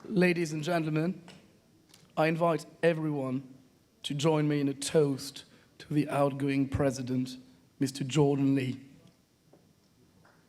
Ladies and gentlemen, I invite everyone to join me in a toast to the outgoing president, Mr. Jordan Lee.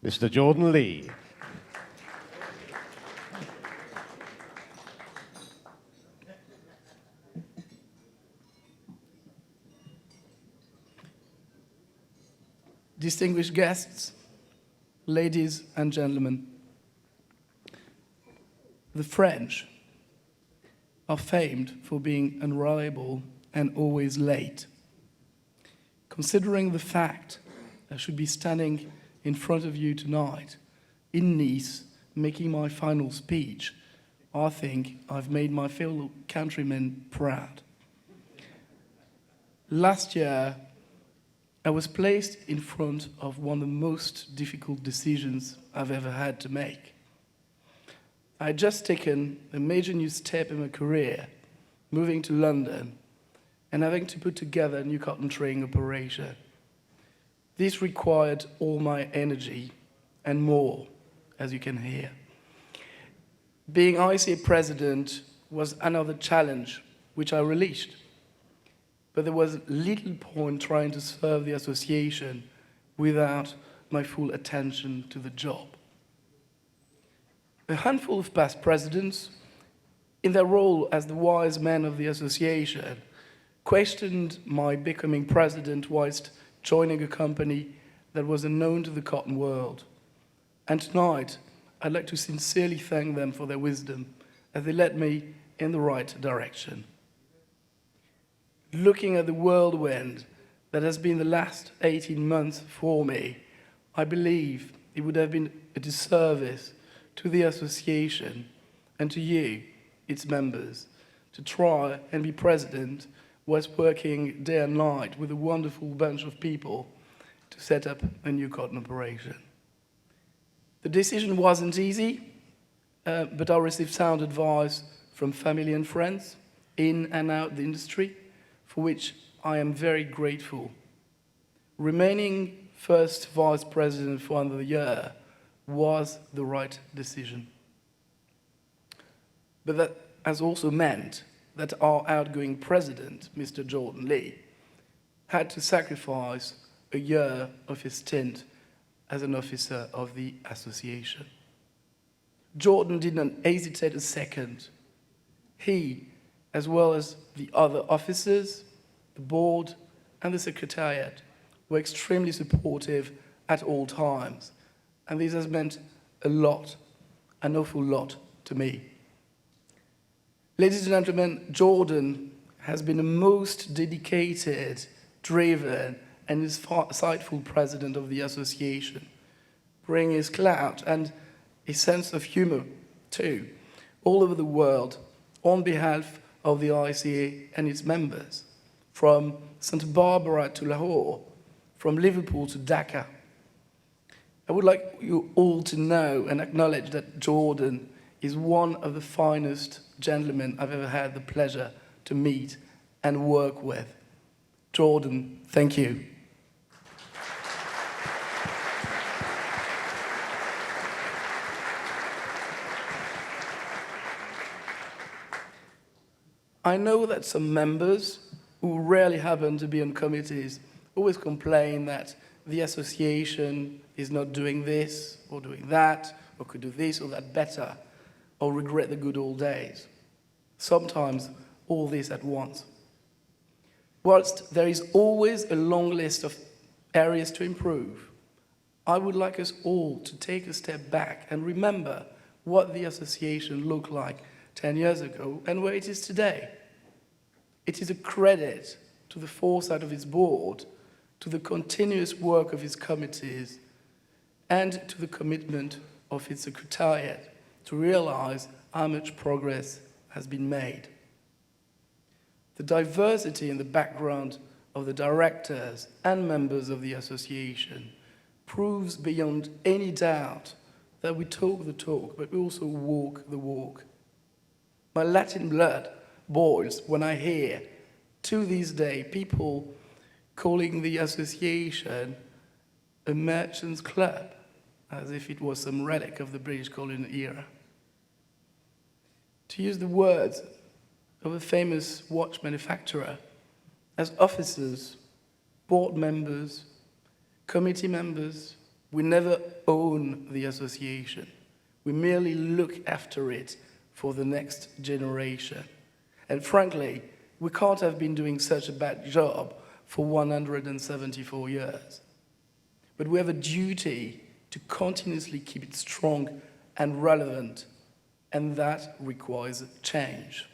Mr. Jordan Lee. Distinguished guests, ladies and gentlemen, the French are famed for being unreliable and always late. Considering the fact I should be standing in front of you tonight in Nice making my final speech, I think I've made my fellow countrymen proud. Last year, I was placed in front of one of the most difficult decisions I've ever had to make. I had just taken a major new step in my career, moving to London and having to put together a new cotton trading operation. This required all my energy and more, as you can hear. Being ICA president was another challenge, which I relished. But there was little point trying to serve the association without my full attention to the job. A handful of past presidents, in their role as the wise men of the association, questioned my becoming president whilst joining a company that was unknown to the cotton world. And tonight, I'd like to sincerely thank them for their wisdom as they led me in the right direction. Looking at the whirlwind that has been the last 18 months for me, I believe it would have been a disservice to the association and to you, its members, to try and be president whilst working day and night with a wonderful bunch of people to set up a new cotton operation. The decision wasn't easy, but I received sound advice from family and friends in and out the industry, for which I am very grateful. Remaining first vice president for another year was the right decision. But that has also meant that our outgoing president, Mr. Jordan Lee, had to sacrifice a year of his stint as an officer of the association. Jordan did not hesitate a second. He, as well as the other officers, the board, and the secretariat, were extremely supportive at all times. And this has meant a lot, an awful lot to me. Ladies and gentlemen, Jordan has been the most dedicated, driven, and insightful president of the association, bringing his clout and his sense of humor, too, all over the world on behalf of the ICA and its members, from Santa Barbara to Lahore, from Liverpool to Dhaka. I would like you all to know and acknowledge that Jordan is one of the finest gentlemen I've ever had the pleasure to meet and work with. Jordan, thank you. I know that some members who rarely happen to be on committees always complain that the association is not doing this or doing that, or could do this or that better, or regret the good old days. Sometimes all this at once. Whilst there is always a long list of areas to improve, I would like us all to take a step back and remember what the association looked like 10 years ago and where it is today. It is a credit to the foresight of its board, to the continuous work of its committees, and to the commitment of its secretariat to realize how much progress has been made. The diversity in the background of the directors and members of the association proves beyond any doubt that we talk the talk, but we also walk the walk. My Latin blood boils when I hear, to this day, people calling the association a merchants' club, as if it was some relic of the British colonial era. To use the words of a famous watch manufacturer, as officers, board members, committee members, we never own the association. We merely look after it for the next generation. And frankly, we can't have been doing such a bad job for 174 years. But we have a duty to continuously keep it strong and relevant, and that requires change.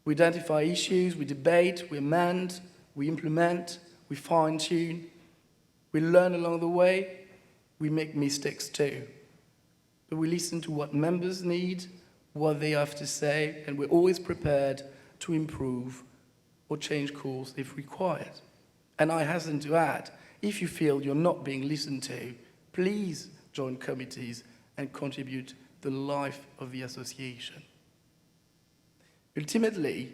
We identify issues, we debate, we amend, we implement, we fine-tune, we learn along the way, we make mistakes too. But we listen to what members need, what they have to say, and we're always prepared to improve or change course if required. And I hasten to add, if you feel you're not being listened to, please join committees and contribute to the life of the association. Ultimately,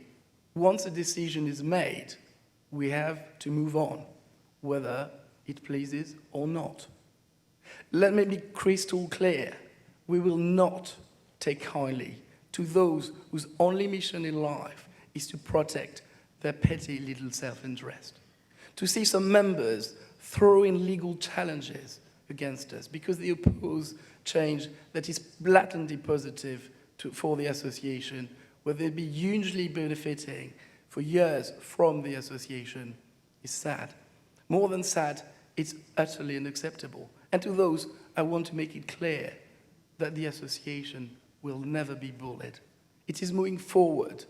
once a decision is made, we have to move on, whether it pleases or not. Let me be crystal clear. We will not take kindly to those whose only mission in life is to protect their petty little self-interest. To see some members throw in legal challenges against us because they oppose change that is blatantly positive for the association, where they'd be hugely benefiting for years from the association, is sad. More than sad, it's utterly unacceptable. And to those, I want to make it clear that the association will never be bullied. It is moving forward,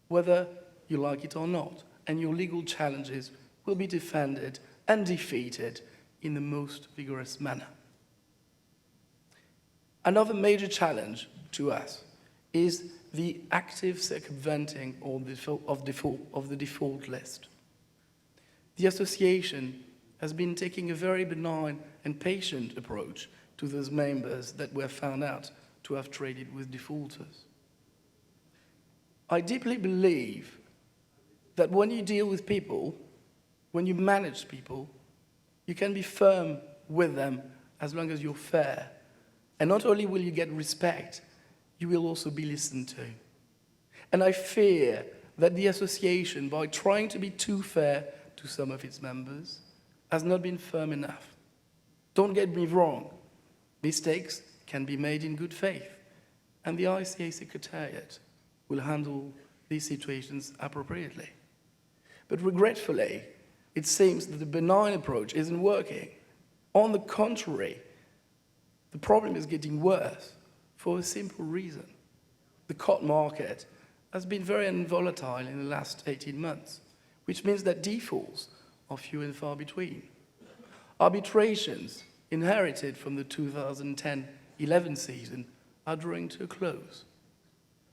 whether you like it or not, and your legal challenges will be defended and defeated in the most vigorous manner. Another major challenge to us is the active circumventing of the default list. The association has been taking a very benign and patient approach to those members that were found out to have traded with defaulters. I deeply believe that when you deal with people, when you manage people, you can be firm with them as long as you're fair. And not only will you get respect, you will also be listened to. And I fear that the association, by trying to be too fair to some of its members, has not been firm enough. Don't get me wrong, mistakes can be made in good faith, and the ICA Secretariat will handle these situations appropriately. But regretfully, it seems that the benign approach isn't working. On the contrary, the problem is getting worse for a simple reason. The cotton market has been very volatile in the last 18 months, which means that defaults are few and far between. Arbitrations inherited from the 2010-11 season are drawing to a close.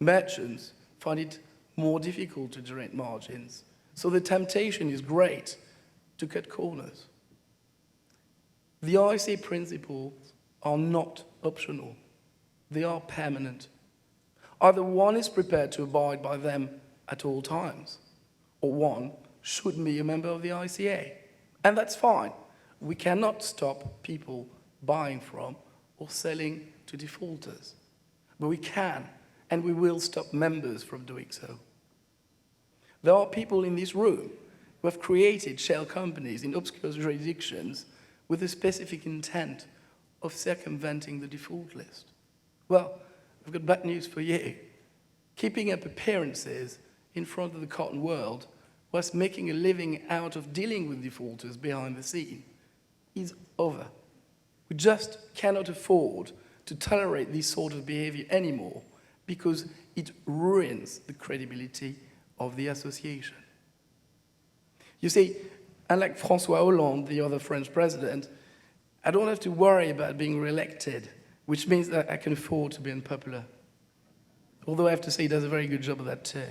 Merchants find it more difficult to generate margins, so the temptation is great to cut corners. The ICA principles are not optional. They are permanent. Either one is prepared to abide by them at all times, or one should be a member of the ICA. And that's fine. We cannot stop people buying from or selling to defaulters. But we can, and we will stop members from doing so. There are people in this room who have created shell companies in obscure jurisdictions with the specific intent of circumventing the default list. Well, I've got bad news for you. Keeping up appearances in front of the cotton world whilst making a living out of dealing with defaulters behind the scene is over. We just cannot afford to tolerate this sort of behavior anymore because it ruins the credibility of the association. You see, unlike François Hollande, the other French president, I don't have to worry about being re-elected, which means that I can afford to be unpopular. Although I have to say he does a very good job of that too.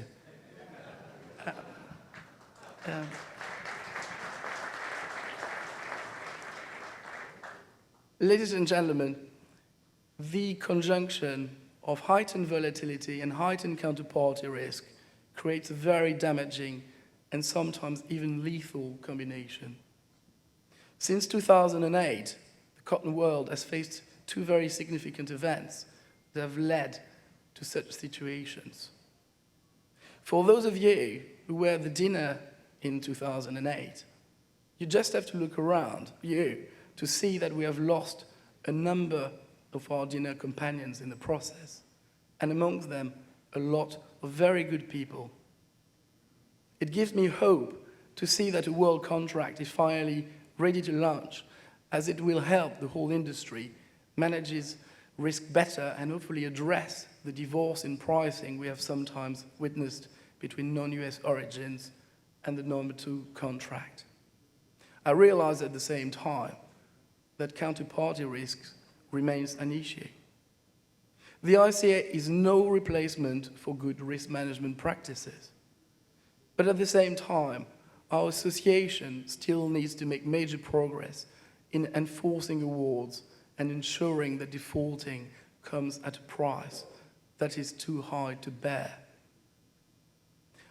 Ladies and gentlemen, the conjunction of heightened volatility and heightened counterparty risk creates a very damaging and sometimes even lethal combination. Since 2008, the cotton world has faced two very significant events that have led to such situations. For those of you who were at the dinner in 2008, you just have to look around you to see that we have lost a number of our dinner companions in the process, and amongst them, a lot of very good people. It gives me hope to see that a world contract is finally ready to launch, as it will help the whole industry manage risk better and hopefully address the divorce in pricing we have sometimes witnessed between non-US origins and the number 2 contract. I realize at the same time that counterparty risks remains an issue. The ICA is no replacement for good risk management practices. But at the same time, our association still needs to make major progress in enforcing awards and ensuring that defaulting comes at a price that is too high to bear.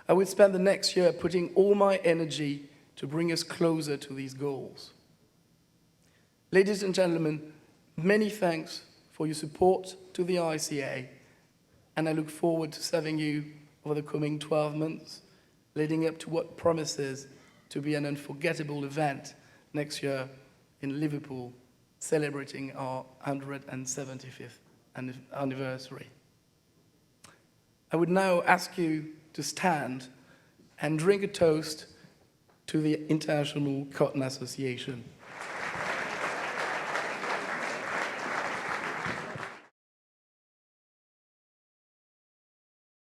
I will spend the next year putting all my energy to bring us closer to these goals. Ladies and gentlemen, many thanks for your support to the ICA, and I look forward to serving you over the coming 12 months, leading up to what promises to be an unforgettable event next year in Liverpool, celebrating our 175th anniversary. I would now ask you to stand and drink a toast to the International Cotton Association.